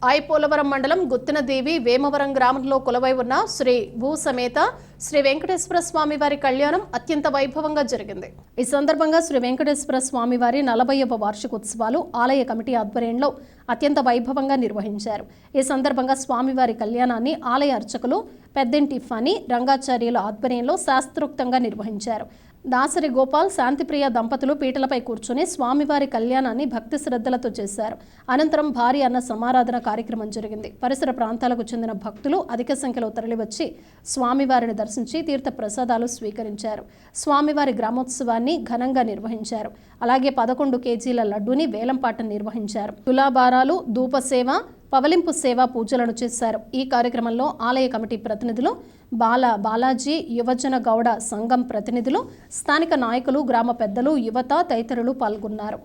ఐపోలవరం మండలం గుత్తినదేవి వేమవరం గ్రామంలో కొలువై ఉన్న శ్రీ భూసమేత శ్రీ వెంకటేశ్వర స్వామి వారి కళ్యాణం అత్యంత వైభవంగా జరిగింది. ఈ సందర్భంగా శ్రీ వెంకటేశ్వర స్వామి వారి 40వ వార్షికోత్సవాలు ఆలయ కమిటీ ఆధ్వర్యంలో అత్యంత వైభవంగా నిర్వహించారు. ఈ సందర్భంగా స్వామివారి కళ్యాణాన్ని ఆలయ అర్చకులు పెద్దింటి ఫణి రంగాచార్యుల ఆధ్వర్యంలో శాస్త్రోక్తంగా నిర్వహించారు. దాసరి గోపాల్ శాంతిప్రియ దంపతులు పీటలపై కూర్చుని స్వామివారి కళ్యాణాన్ని భక్తి శ్రద్ధలతో చేశారు. అనంతరం భారీ అన్న సమారాధన కార్యక్రమం జరిగింది. పరిసర ప్రాంతాలకు చెందిన భక్తులు అధిక సంఖ్యలో తరలివచ్చి స్వామివారిని దర్శించి తీర్థ ప్రసాదాలు స్వీకరించారు. స్వామివారి గ్రామోత్సవాన్ని ఘనంగా నిర్వహించారు. అలాగే 11 కేజీల లడ్డూని వేలంపాట నిర్వహించారు. తులాభారాలు, ధూపసేవ, పవలింపు సేవా పూజలను చేశారు. ఈ కార్యక్రమంలో ఆలయ కమిటీ ప్రతినిధులు, బాలాజీ యువజన గౌడ సంఘం ప్రతినిధులు, స్థానిక నాయకులు, గ్రామ పెద్దలు, యువత తదితరులు పాల్గొన్నారు.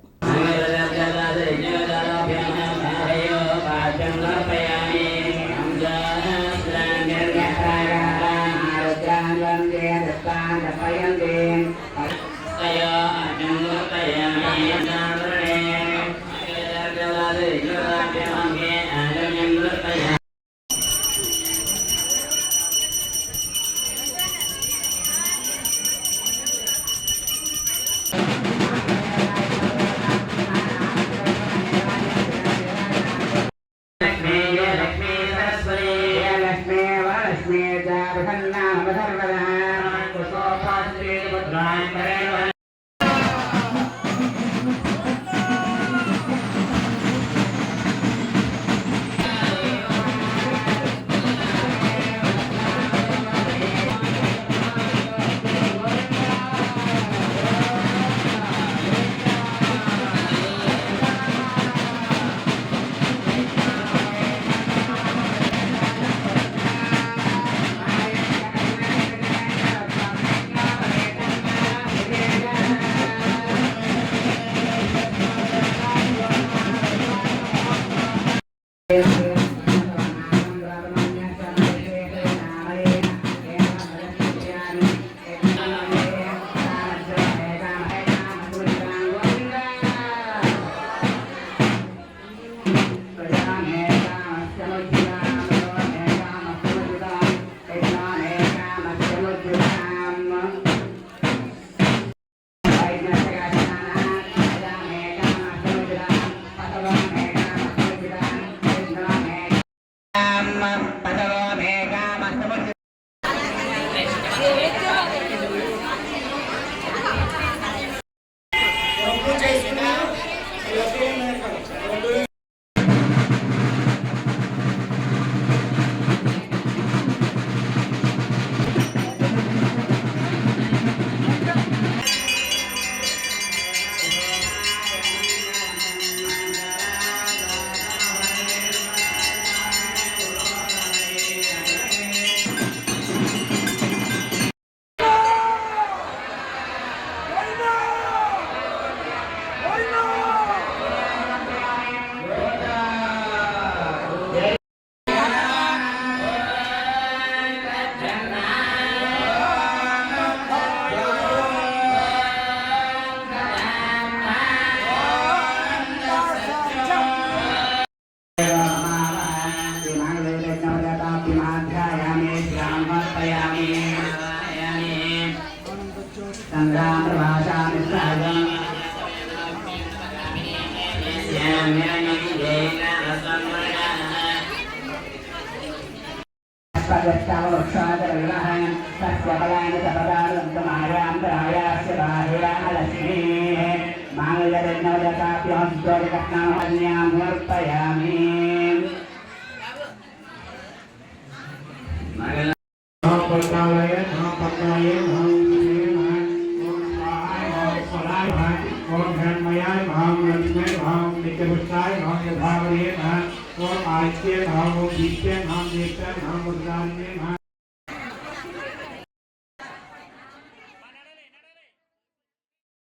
Om